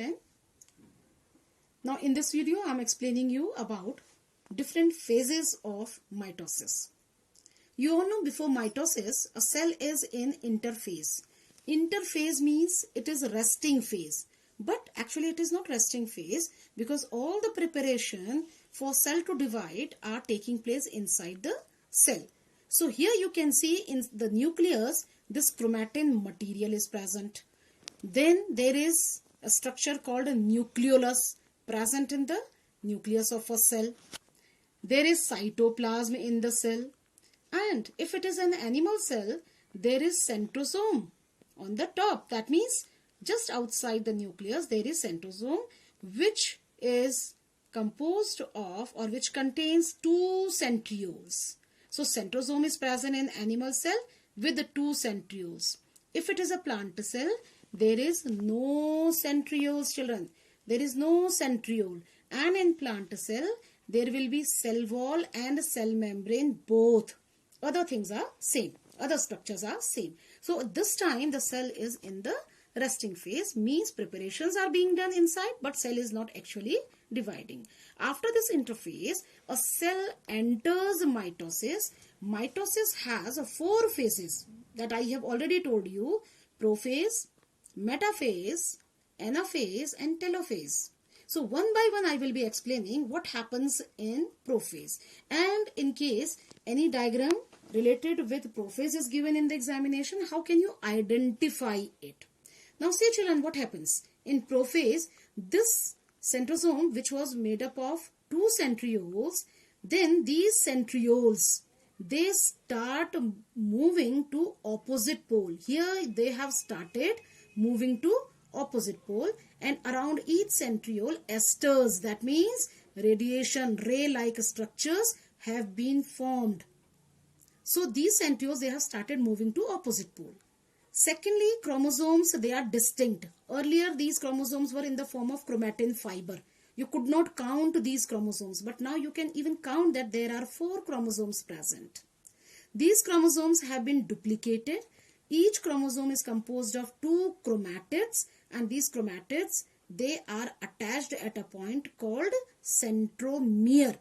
10. Now in this video I am explaining you about different phases of mitosis. You all know before mitosis a cell is in interphase. Interphase means it is resting phase, but actually it is not resting phase because all the preparation for cell to divide are taking place inside the cell. So here you can see in the nucleus this chromatin material is present. Then there is a structure called a nucleolus present in the nucleus of a cell. There is cytoplasm in the cell, and if it is an animal cell, there is centrosome on the top. That means just outside the nucleus there is centrosome, which is composed of or which contains two centrioles. So centrosome is present in animal cell with the two centrioles. If it is a plant cell, there is no centrioles, children. There is no centriole. And in plant cell, there will be cell wall and cell membrane both. Other things are same. Other structures are same. So this time the cell is in the resting phase, means preparations are being done inside, but cell is not actually dividing. After this interphase, a cell enters mitosis. Mitosis has 4 phases that I have already told you: prophase, metaphase, anaphase and telophase. So one by one I will be explaining what happens in prophase, and in case any diagram related with prophase is given in the examination, how can you identify it? Now see children, what happens in prophase? This centrosome, which was made up of 2 centrioles, then these centrioles, they start moving to opposite pole. Here they have started moving to opposite pole, and around each centriole esters, that means radiation ray-like structures have been formed. So these centrioles, they have started moving to opposite pole. Secondly, chromosomes, they are distinct. Earlier these chromosomes were in the form of chromatin fiber. You could not count these chromosomes, but now you can even count that there are 4 chromosomes present. These chromosomes have been duplicated. Each chromosome is composed of 2 chromatids, and these chromatids, they are attached at a point called centromere.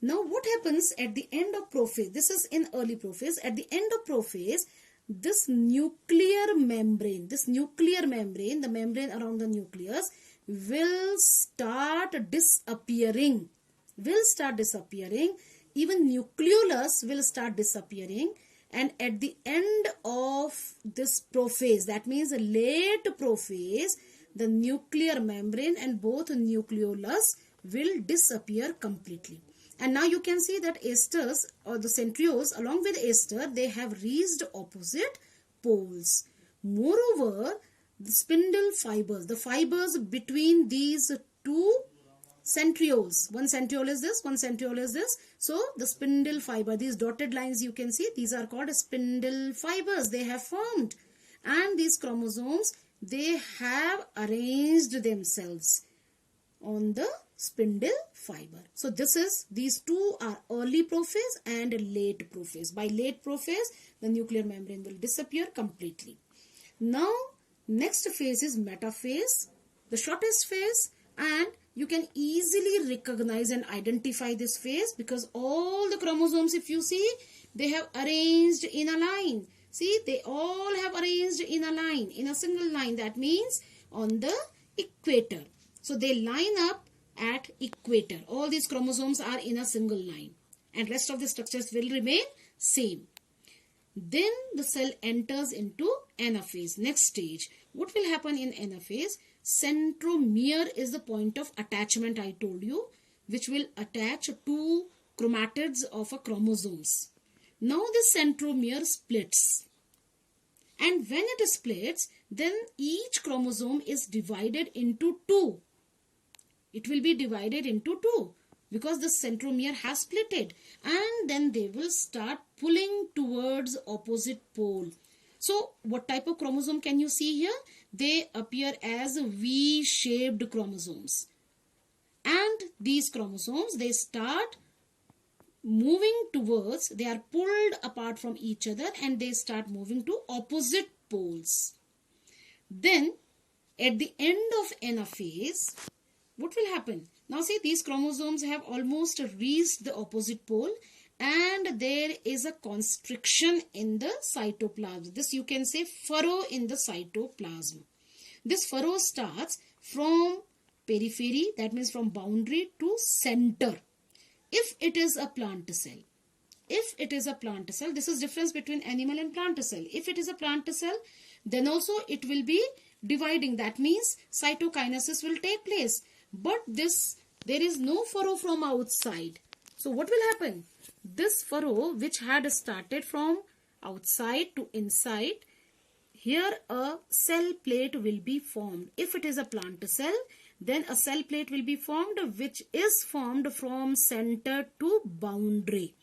Now what happens at the end of prophase? This is in early prophase. At the end of prophase, this nuclear membrane, the membrane around the nucleus will start disappearing. Even nucleolus will start disappearing. And at the end of this prophase, that means late prophase, the nuclear membrane and both nucleolus will disappear completely. And now you can see that esters or the centrioles along with ester, they have reached opposite poles. Moreover, the spindle fibers, the fibers between these 2 centrioles, one centriole is this, one centriole is this. So the spindle fiber, these dotted lines you can see, these are called spindle fibers. They have formed, and these chromosomes, they have arranged themselves on the spindle fiber. So these 2 are early prophase and late prophase. By late prophase, the nuclear membrane will disappear completely. Now next phase is metaphase, the shortest phase, and you can easily recognize and identify this phase because all the chromosomes, if you see, they have arranged in a line. See, they all have arranged in a line, in a single line. That means on the equator. So they line up at equator. All these chromosomes are in a single line, and rest of the structures will remain same. Then the cell enters into anaphase, next stage. What will happen in anaphase? Centromere is the point of attachment I told you, which will attach 2 chromatids of a chromosomes. Now this centromere splits, and when it splits, then each chromosome is divided into 2. It will be divided into 2 because the centromere has splitted, and then they will start pulling towards opposite pole. So what type of chromosome can you see here? They appear as V-shaped chromosomes, and these chromosomes, they start moving towards, they are pulled apart from each other and they start moving to opposite poles. Then At the end of anaphase, what will happen? Now see, these chromosomes have almost reached the opposite pole and there is a constriction in the cytoplasm. This you can say furrow in the cytoplasm. This furrow starts from periphery, that means from boundary to center. If it is a plant cell, this is difference between animal and plant cell. If it is a plant cell, then also it will be dividing. That means cytokinesis will take place. But there is no furrow from outside. So what will happen? This furrow which had started from outside to inside, here a cell plate will be formed. If it is a plant cell, then a cell plate will be formed which is formed from center to boundary.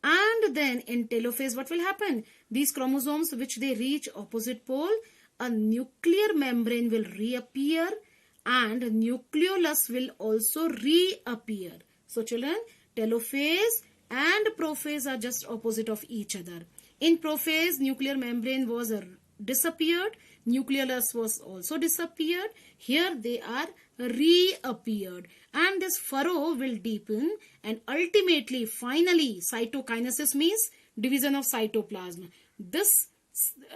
And then in telophase, what will happen? These chromosomes which they reach opposite pole, a nuclear membrane will reappear and nucleolus will also reappear. So children, telophase and prophase are just opposite of each other. In prophase, nuclear membrane was disappeared, nucleolus was also disappeared. Here they are reappeared and this furrow will deepen and ultimately, finally, cytokinesis means division of cytoplasm. This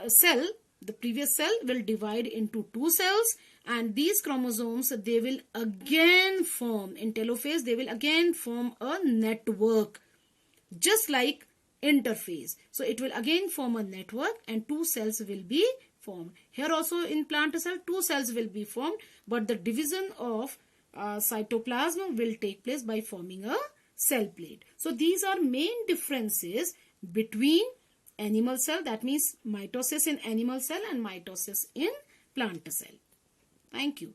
cell, the previous cell, will divide into two cells and these chromosomes, they will again form, in telophase, they will again form a network just like interphase. So it will again form a network and two cells will be formed. Here also in plant cell, two cells will be formed, but the division of cytoplasm will take place by forming a cell plate. So these are main differences between animal cell, that means mitosis in animal cell and mitosis in plant cell. Thank you.